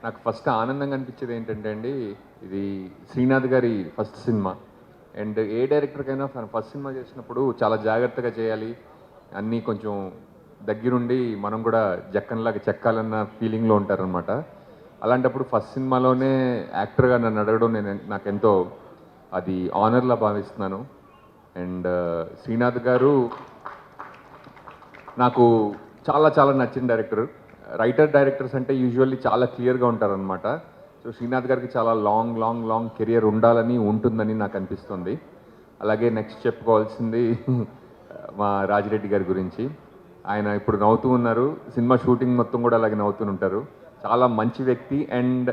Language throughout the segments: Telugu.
నాకు ఫస్ట్ ఆనందంగా అనిపించేది ఏంటంటే అండి, ఇది శ్రీనాథ్ గారి ఫస్ట్ సినిమా. అండ్ ఏ డైరెక్టర్‌కైనా తన ఫస్ట్ సినిమా చేసినప్పుడు చాలా జాగ్రత్తగా చేయాలి. అన్నీ కొంచెం దగ్గరుండి మనం కూడా జక్కనలాగా చెక్కాలన్న ఫీలింగ్‌లో ఉంటారనమాట. అలాంటప్పుడు ఫస్ట్ సినిమాలోనే యాక్టర్‌గా నన్ను అడగడం నాకెంతో అది ఆనర్‌లా భావిస్తున్నాను. అండ్ శ్రీనాథ్ గారు నాకు చాలా చాలా నచ్చిన డైరెక్టర్. డైరెక్టర్స్ అంటే యూజువల్లీ చాలా క్లియర్‌గా ఉంటారనమాట. సో, శ్రీనాథ్ గారికి చాలా లాంగ్ కెరియర్ ఉండాలని, ఉంటుందని నాకు అనిపిస్తుంది. అలాగే నెక్స్ట్ చెప్పుకోవాల్సింది మా రాజిరెడ్డి గారి గురించి. ఆయన ఇప్పుడు నవ్వుతూ ఉన్నారు. సినిమా షూటింగ్ మొత్తం కూడా అలాగే నవ్వుతూనుంటారు. చాలా మంచి వ్యక్తి. అండ్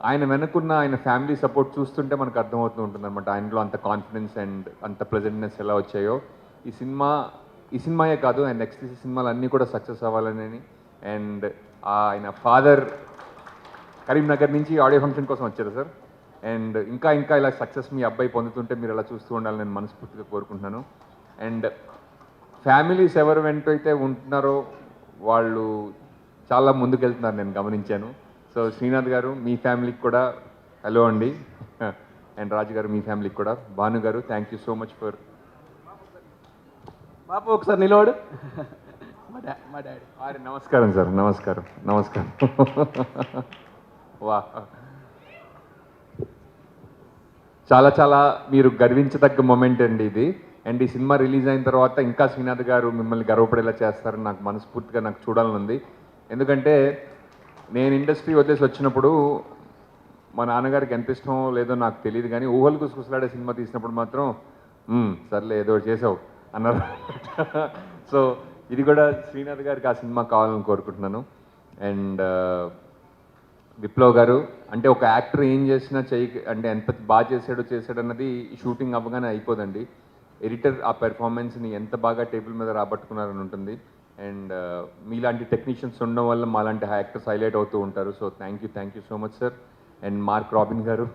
ఆయన వెనకున్న ఆయన ఫ్యామిలీ సపోర్ట్ చూస్తుంటే మనకు అర్థమవుతూ ఉంటుందన్నమాట. ఆయనలో అంత కాన్ఫిడెన్స్ అండ్ అంత ప్లెజెంట్‌నెస్ ఎలా వచ్చాయో. ఈ సినిమా ఈ సినిమాయే కాదు, ఆయన నెక్స్ట్ తీసే సినిమాలు అన్నీ కూడా సక్సెస్ అవ్వాలని. అండ్ ఆయన ఫాదర్ కరీంనగర్ నుంచి ఆడియో ఫంక్షన్ కోసం వచ్చారు సార్. అండ్ ఇంకా ఇంకా ఇలా సక్సెస్ మీ అబ్బాయి పొందుతుంటే మీరు అలా చూస్తూ ఉండాలని నేను మనస్ఫూర్తిగా కోరుకుంటున్నాను. అండ్ ఫ్యామిలీస్ ఎవరు వెంటైతే ఉంటున్నారో వాళ్ళు చాలా ముందుకెళ్తున్నారు నేను గమనించాను. సో, శ్రీనాథ్ గారు మీ ఫ్యామిలీకి కూడా హలో అండి. అండ్ రాజు గారు మీ ఫ్యామిలీకి కూడా. Bhanu garu thank you so much for Bapu ఒకసారి నిలబడు. మా డాడీ. అరే నమస్కారం సార్. నమస్కారం. వా చాలా చాలా మీరు గర్వించదగ్గ మొమెంట్ అండి ఇది. అండ్ ఈ సినిమా రిలీజ్ అయిన తర్వాత ఇంకా శ్రీనాథ్ గారు మిమ్మల్ని గర్వపడేలా చేస్తారని నాకు మనస్ఫూర్తిగా నాకు చూడాలని ఉంది. ఎందుకంటే నేను ఇండస్ట్రీ వదిలేసి వచ్చినప్పుడు మా నాన్నగారికి ఎంత ఇష్టమో లేదో నాకు తెలియదు కానీ ఊహలు గుసగుసలాడే సినిమా తీసినప్పుడు మాత్రం సర్లే ఏదో ఒకటి చేసావు అన్నారు. సో ఇది కూడా శ్రీనాథ్ గారికి ఆ సినిమా కావాలని కోరుకుంటున్నాను. అండ్ విప్లవ్ గారు అంటే ఒక యాక్టర్ ఏం చేసినా అంటే ఎంత బాగా చేశాడు అన్నది షూటింగ్ అవ్వగానే అయిపోదండి. ఎడిటర్ ఆ పెర్ఫార్మెన్స్ని ఎంత బాగా టేబుల్ మీద రాబట్టుకున్నారని ఉంటుంది. అండ్ మీలాంటి టెక్నీషియన్స్ ఉండడం వల్ల మాలాంటి యాక్టర్స్ హైలైట్ అవుతూ ఉంటారు. So thank you so much sir. And Mark Robin garu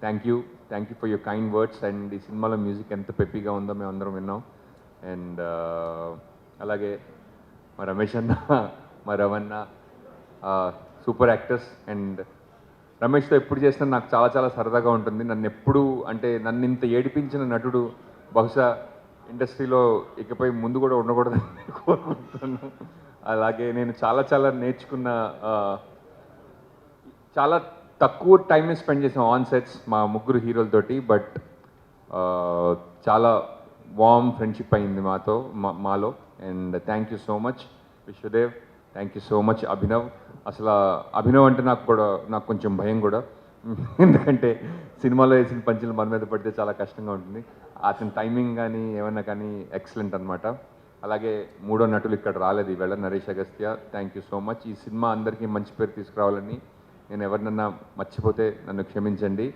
thank you for your kind words. And ఈ సినిమాలో మ్యూజిక్ ఎంత పెప్పీగా ఉందో మేము అందరం విన్నాం. అండ్ అలాగే మా రమేష్ అన్న, మా రవణ సూపర్ యాక్టర్స్. అండ్ రమేష్తో ఎప్పుడు చేసినా నాకు చాలా చాలా సరదాగా ఉంటుంది. నన్ను ఇంత ఏడిపించిన నటుడు బహుశా ఇండస్ట్రీలో ఇకపై ముందు కూడా ఉండకూడదని కోరుకుంటున్నాను. అలాగే నేను చాలా చాలా నేర్చుకున్న చాలా తక్కువ టైం స్పెండ్ చేసాం ఆన్ సెట్స్ మా ముగ్గురు హీరోలతోటి. బట్ చాలా వార్మ్ ఫ్రెండ్షిప్ అయింది మాలో. And thank you so much Vishwadev. Thank you so much Abhinav. అసలు అభినవ్ అంటే నాకు కొంచెం భయం కూడా. ఎందుకంటే సినిమాలో వేసిన పంచులు మన మీద పడితే చాలా కష్టంగా ఉంటుంది. అతని టైమింగ్ కానీ ఏమన్నా కానీ ఎక్సలెంట్ అనమాట. అలాగే మూడో నటులు ఇక్కడ రాలేదు ఈవేళ, Naresh Agastya. Thank you so much. ఈ సినిమా అందరికీ మంచి పేరు తీసుకురావాలని నేను ఎవరినన్నా మర్చిపోతే నన్ను క్షమించండి.